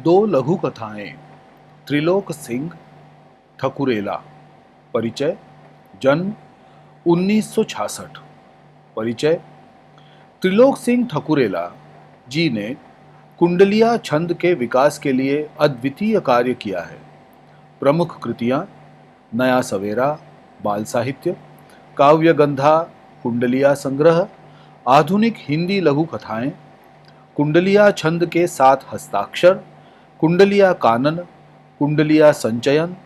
दो लघु कथाएं। त्रिलोक सिंह ठकुरेला। परिचय। जन्म 1966। परिचय। त्रिलोक सिंह ठकुरेला जी ने कुंडलिया छंद के विकास के लिए अद्वितीय कार्य किया है। प्रमुख कृतियां नया सवेरा बाल साहित्य, काव्यगंधा कुंडलिया संग्रह, आधुनिक हिंदी लघु कथाएं, कुंडलिया छंद के 7 हस्ताक्षर, कुंडलिया कानन, कुंडलिया संचयन,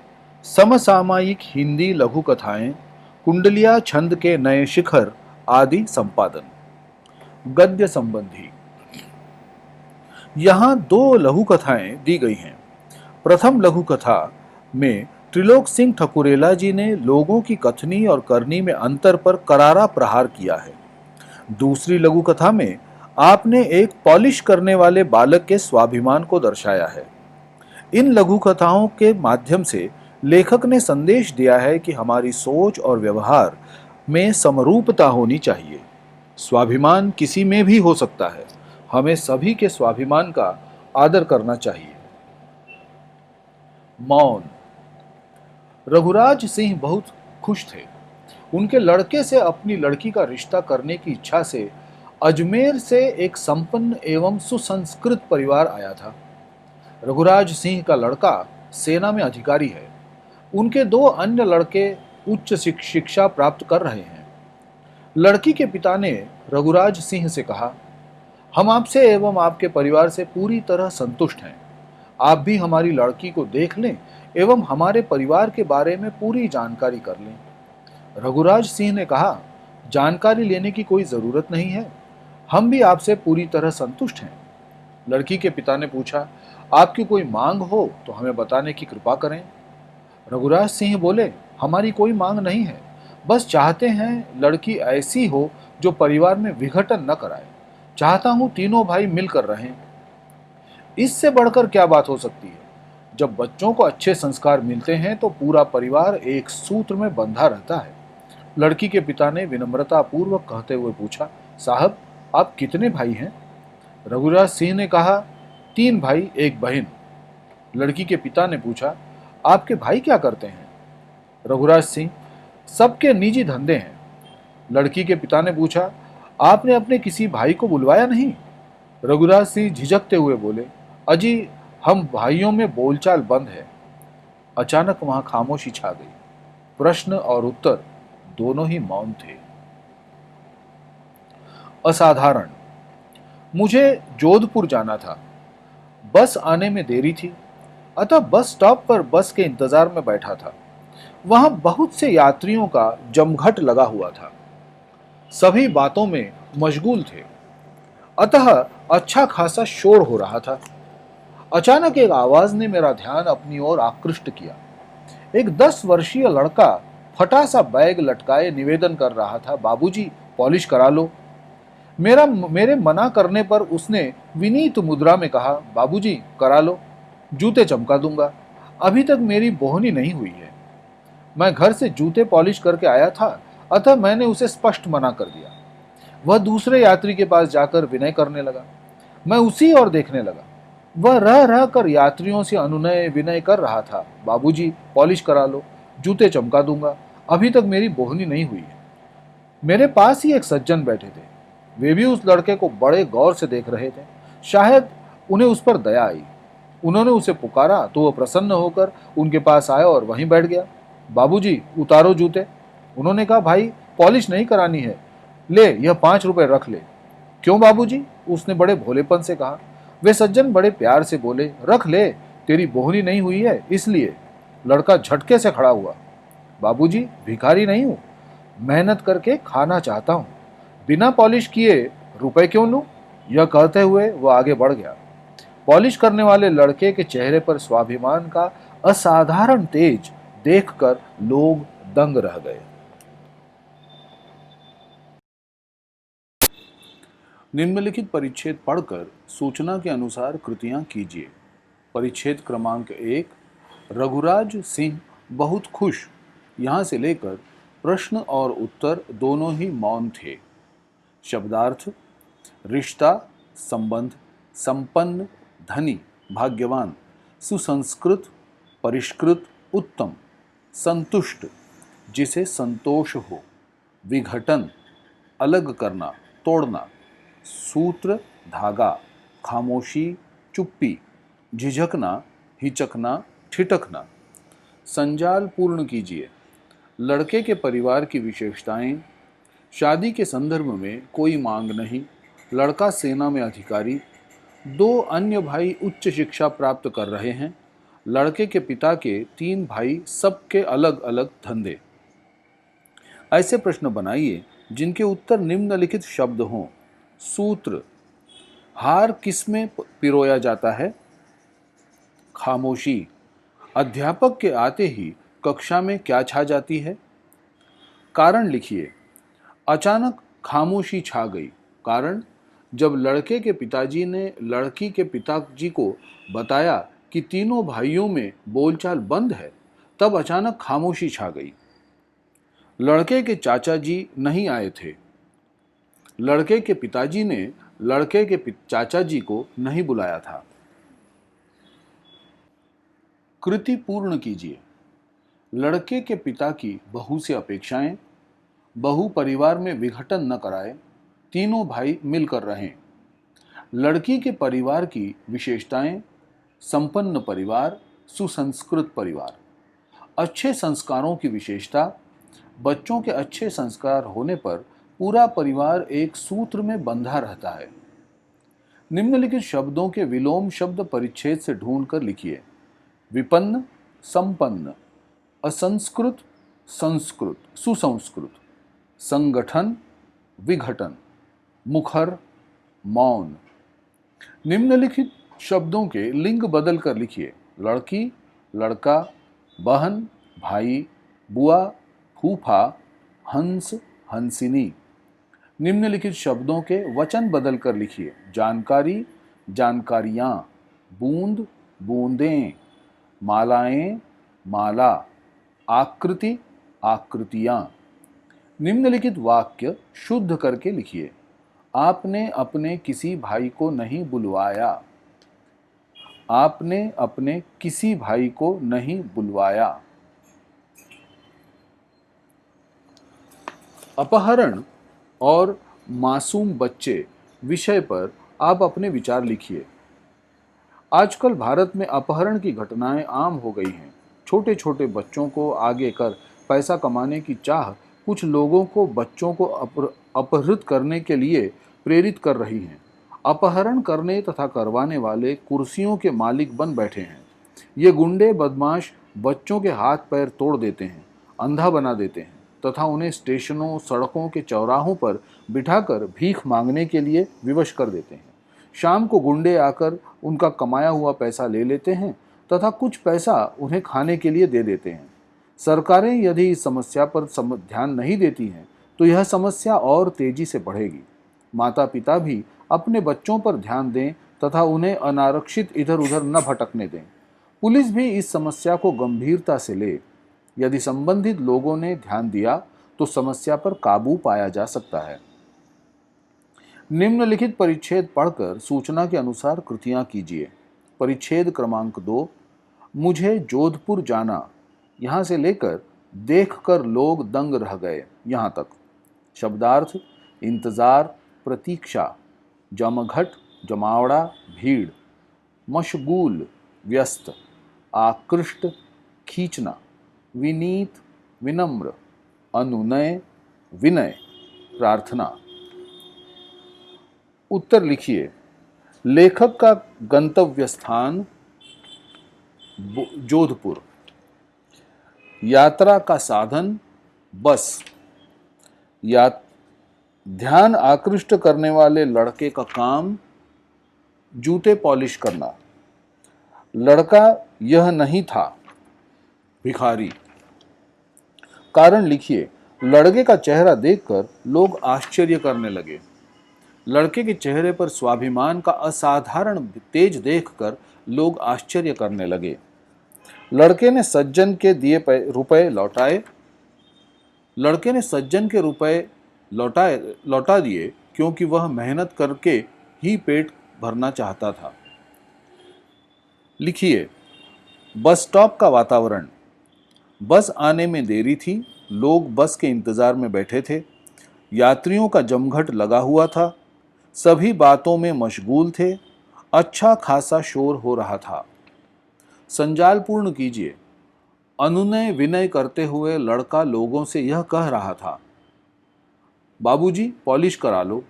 समसामयिक हिंदी लघु कथाएं, कुंडलिया छंद के नए शिखर आदि संपादन। गद्य संबंधी यहाँ 2 लघु कथाएं दी गई हैं। प्रथम लघु कथा में त्रिलोक सिंह ठकुरेला जी ने लोगों की कथनी और करनी में अंतर पर करारा प्रहार किया है। दूसरी लघु कथा में आपने एक पॉलिश करने वाले बालक के स्वाभिमान को दर्शाया है। इन लघु कथाओं के माध्यम से लेखक ने संदेश दिया है कि हमारी सोच और व्यवहार में समरूपता होनी चाहिए। स्वाभिमान किसी में भी हो सकता है। हमें सभी के स्वाभिमान का आदर करना चाहिए। मौन। रघुराज सिंह बहुत खुश थे। उनके लड़के से अपनी लड़की का रिश्ता करने की इच्छा से अजमेर से एक संपन्न एवं सुसंस्कृत परिवार आया था। रघुराज सिंह का लड़का सेना में अधिकारी है। उनके 2 अन्य लड़के उच्च शिक्षा प्राप्त कर रहे हैं। लड़की के पिता ने रघुराज सिंह से कहा, हम आपसे एवं आपके परिवार से पूरी तरह संतुष्ट हैं। आप भी हमारी लड़की को देख लें एवं हमारे परिवार के बारे में पूरी जानकारी कर लें। रघुराज सिंह ने कहा, जानकारी लेने की कोई जरूरत नहीं है, हम भी आपसे पूरी तरह संतुष्ट हैं। लड़की के पिता ने पूछा, आपकी कोई मांग हो तो हमें बताने की कृपा करें। रघुराज सिंह बोले, हमारी कोई मांग नहीं है, बस चाहते हैं लड़की ऐसी हो जो परिवार में विघटन न कराए। चाहता हूं तीनों भाई मिलकर रहें। इससे बढ़कर क्या बात हो सकती है। जब बच्चों को अच्छे संस्कार मिलते हैं तो पूरा परिवार एक सूत्र में बंधा रहता है। लड़की के पिता ने विनम्रता पूर्वक कहते हुए पूछा, साहब आप कितने भाई हैं? रघुराज सिंह ने कहा, 3 भाई 1 बहन। लड़की के पिता ने पूछा, आपके भाई क्या करते हैं? रघुराज सिंह, सबके निजी धंधे हैं। लड़की के पिता ने पूछा, आपने अपने किसी भाई को बुलवाया नहीं? रघुराज सिंह झिझकते हुए बोले, अजी हम भाइयों में बोलचाल बंद है। अचानक वहां खामोशी छा गई। प्रश्न और उत्तर दोनों ही मौन थे। असाधारण। मुझे जोधपुर जाना था। बस आने में देरी थी, अतः बस स्टॉप पर बस के इंतजार में बैठा था। वहां बहुत से यात्रियों का जमघट लगा हुआ था। सभी बातों में मशगूल थे, अतः अच्छा खासा शोर हो रहा था। अचानक एक आवाज ने मेरा ध्यान अपनी ओर आकृष्ट किया। एक 10 वर्षीय लड़का फटा सा बैग लटकाए निवेदन कर रहा था, बाबूजी पॉलिश करा लो। मेरे मना करने पर उसने विनीत मुद्रा में कहा, बाबूजी करा लो, जूते चमका दूंगा, अभी तक मेरी बोहनी नहीं हुई है। मैं घर से जूते पॉलिश करके आया था, अतः मैंने उसे स्पष्ट मना कर दिया। वह दूसरे यात्री के पास जाकर विनय करने लगा। मैं उसी ओर देखने लगा। वह रह रह कर यात्रियों से अनुनय विनय कर रहा था, बाबूजी पॉलिश करा लो, जूते चमका दूंगा, अभी तक मेरी बोहनी नहीं हुई है। मेरे पास ही एक सज्जन बैठे थे। वे भी उस लड़के को बड़े गौर से देख रहे थे। शायद उन्हें उस पर दया आई। उन्होंने उसे पुकारा तो वह प्रसन्न होकर उनके पास आया और वहीं बैठ गया। बाबूजी उतारो जूते। उन्होंने कहा, भाई पॉलिश नहीं करानी है, ले यह 5 रुपए रख ले। क्यों बाबूजी? उसने बड़े भोलेपन से कहा। वे सज्जन बड़े प्यार से बोले, रख ले, तेरी बोहनी नहीं हुई है इसलिए। लड़का झटके से खड़ा हुआ। बाबूजी भिखारी नहीं हूं, मेहनत करके खाना चाहता हूं, बिना पॉलिश किए रुपए क्यों लूं? यह कहते हुए वह आगे बढ़ गया। पॉलिश करने वाले लड़के के चेहरे पर स्वाभिमान का असाधारण तेज देखकर लोग दंग रह गए। निम्नलिखित परिच्छेद पढ़कर सूचना के अनुसार कृतियां कीजिए। परिच्छेद क्रमांक 1, रघुराज सिंह बहुत खुश। यहां से लेकर प्रश्न और उत्तर दोनों ही मौन थे। शब्दार्थ: रिश्ता, संबंध, संपन्न, धनी, भाग्यवान, सुसंस्कृत, परिष्कृत, उत्तम, संतुष्ट, जिसे संतोष हो, विघटन, अलग करना, तोड़ना, सूत्र, धागा, खामोशी, चुप्पी, झिझकना, हिचकना, ठिठकना। संजाल पूर्ण कीजिए। लड़के के परिवार की विशेषताएं। शादी के संदर्भ में कोई मांग नहीं। लड़का सेना में अधिकारी। 2 अन्य भाई उच्च शिक्षा प्राप्त कर रहे हैं। लड़के के पिता के 3 भाई, सबके अलग अलग धंधे। ऐसे प्रश्न बनाइए जिनके उत्तर निम्नलिखित शब्द हों। सूत्र। हार किसमें पिरोया जाता है? खामोशी। अध्यापक के आते ही कक्षा में क्या छा जाती है? कारण लिखिए। अचानक खामोशी छा गई। कारण, जब लड़के के पिताजी ने लड़की के पिताजी को बताया कि तीनों भाइयों में बोलचाल बंद है, तब अचानक खामोशी छा गई। लड़के के चाचा जी नहीं आए थे। लड़के के पिताजी ने लड़के के चाचा जी को नहीं बुलाया था। कृति पूर्ण कीजिए। लड़के के पिता की बहू से अपेक्षाएं। बहू परिवार में विघटन न कराए, तीनों भाई मिलकर रहें। लड़की के परिवार की विशेषताएं। संपन्न परिवार, सुसंस्कृत परिवार। अच्छे संस्कारों की विशेषता। बच्चों के अच्छे संस्कार होने पर पूरा परिवार एक सूत्र में बंधा रहता है। निम्नलिखित शब्दों के विलोम शब्द परिच्छेद से ढूंढकर लिखिए। विपन्न, संपन्न, असंस्कृत, संस्कृत, सुसंस्कृत, संगठन, विघटन, मुखर, मौन। निम्नलिखित शब्दों के लिंग बदल कर लिखिए। लड़की, लड़का, बहन, भाई, बुआ, फूफा, हंस, हंसिनी। निम्नलिखित शब्दों के वचन बदल कर लिखिए। जानकारी, जानकारियां, बूंद, बूंदें, मालाएं, माला, आकृति, आकृतियां। निम्नलिखित वाक्य शुद्ध करके लिखिए। आपने अपने किसी भाई को नहीं बुलवाया। आपने अपने किसी भाई को नहीं बुलवाया। अपहरण और मासूम बच्चे विषय पर आप अपने विचार लिखिए। आजकल भारत में अपहरण की घटनाएं आम हो गई हैं। छोटे छोटे बच्चों को आगे कर पैसा कमाने की चाह कुछ लोगों को बच्चों को अपहृत करने के लिए प्रेरित कर रही है। अपहरण करने तथा करवाने वाले कुर्सियों के मालिक बन बैठे हैं। ये गुंडे बदमाश बच्चों के हाथ पैर तोड़ देते हैं, अंधा बना देते हैं तथा उन्हें स्टेशनों, सड़कों के चौराहों पर बिठाकर भीख मांगने के लिए विवश कर देते हैं। शाम को गुंडे आकर उनका कमाया हुआ पैसा ले लेते हैं तथा कुछ पैसा उन्हें खाने के लिए दे देते हैं। सरकारें यदि इस समस्या पर ध्यान नहीं देती हैं तो यह समस्या और तेजी से बढ़ेगी। माता पिता भी अपने बच्चों पर ध्यान दें तथा उन्हें अनारक्षित इधर उधर न भटकने दें। पुलिस भी इस समस्या को गंभीरता से ले। यदि संबंधित लोगों ने ध्यान दिया तो समस्या पर काबू पाया जा सकता है। निम्नलिखित परिच्छेद पढ़कर सूचना के अनुसार कृतियां कीजिए। परिच्छेद क्रमांक 2, मुझे जोधपुर जाना, यहां से लेकर देखकर लोग दंग रह गए यहां तक। शब्दार्थ। इंतजार, प्रतीक्षा, जमघट, जमावड़ा, भीड़, मशगूल, व्यस्त, आकृष्ट, खींचना, विनीत, विनम्र, अनुनय, विनय, प्रार्थना। उत्तर लिखिए। लेखक का गंतव्य स्थान जोधपुर। यात्रा का साधन बस। या ध्यान आकृष्ट करने वाले लड़के का काम जूते पॉलिश करना। लड़का यह नहीं था, भिखारी। कारण लिखिए। लड़के का चेहरा देखकर लोग आश्चर्य करने लगे। लड़के के चेहरे पर स्वाभिमान का असाधारण तेज देखकर लोग आश्चर्य करने लगे। लड़के ने सज्जन के दिए रुपए लौटाए। लड़के ने सज्जन के रुपए लौटा दिए क्योंकि वह मेहनत करके ही पेट भरना चाहता था। लिखिए, बस स्टॉप का वातावरण। बस आने में देरी थी, लोग बस के इंतजार में बैठे थे, यात्रियों का जमघट लगा हुआ था, सभी बातों में मशगूल थे, अच्छा खासा शोर हो रहा था। संजाल पूर्ण कीजिए। अनुनय विनय करते हुए लड़का लोगों से यह कह रहा था, बाबूजी पॉलिश करा लो,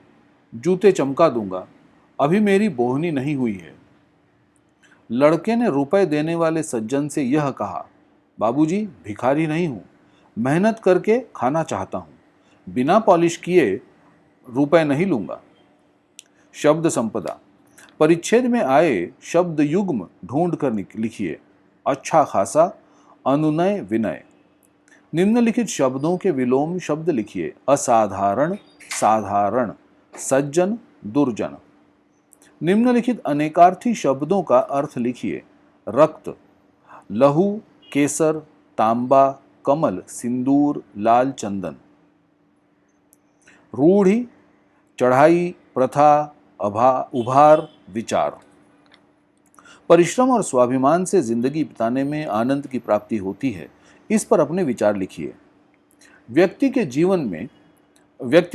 जूते चमका दूंगा, अभी मेरी बोहनी नहीं हुई है। लड़के ने रुपए देने वाले सज्जन से यह कहा, बाबूजी भिखारी नहीं हूं, मेहनत करके खाना चाहता हूं, बिना पॉलिश किए रुपए नहीं लूंगा। शब्द संपदा। परिच्छेद में आए शब्द युग्म ढूंढ कर लिखिए। अच्छा खासा, अनुनय विनय। निम्नलिखित शब्दों के विलोम शब्द लिखिए। असाधारण, साधारण, सज्जन, दुर्जन। निम्नलिखित अनेकार्थी शब्दों का अर्थ लिखिए। रक्त, लहू, केसर, तांबा, कमल, सिंदूर, लाल चंदन। रूढ़ी, चढ़ाई, प्रथा, उभार, विचार। परिश्रम और स्वाभिमान से जिंदगी बिताने में आनंद की प्राप्ति होती है, इस पर अपने विचार लिखिए। व्यक्ति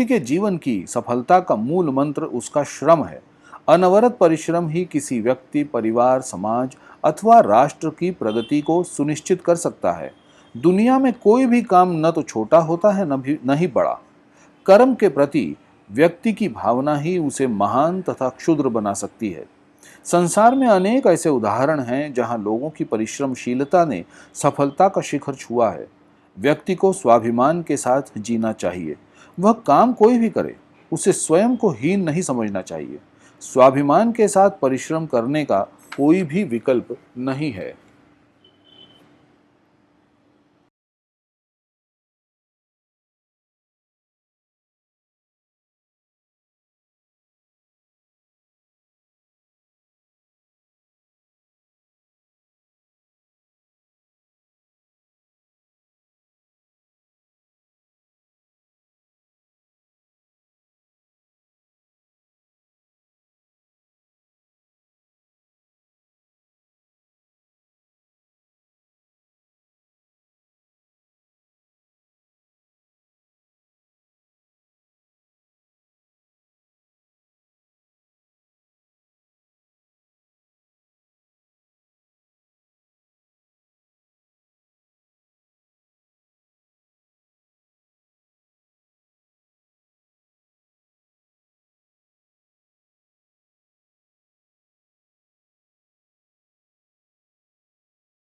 के जीवन की सफलता का मूल मंत्र उसका श्रम है। अनवरत परिश्रम ही किसी व्यक्ति, परिवार, समाज अथवा राष्ट्र की प्रगति को सुनिश्चित कर सकता है। दुनिया में कोई भी काम न तो छोटा होता है न ही बड़ा। कर्म के प्रति व्यक्ति की भावना ही उसे महान तथा क्षुद्र बना सकती है। संसार में अनेक ऐसे उदाहरण हैं जहां लोगों की परिश्रमशीलता ने सफलता का शिखर छुआ है। व्यक्ति को स्वाभिमान के साथ जीना चाहिए। वह काम कोई भी करे, उसे स्वयं को हीन नहीं समझना चाहिए। स्वाभिमान के साथ परिश्रम करने का कोई भी विकल्प नहीं है।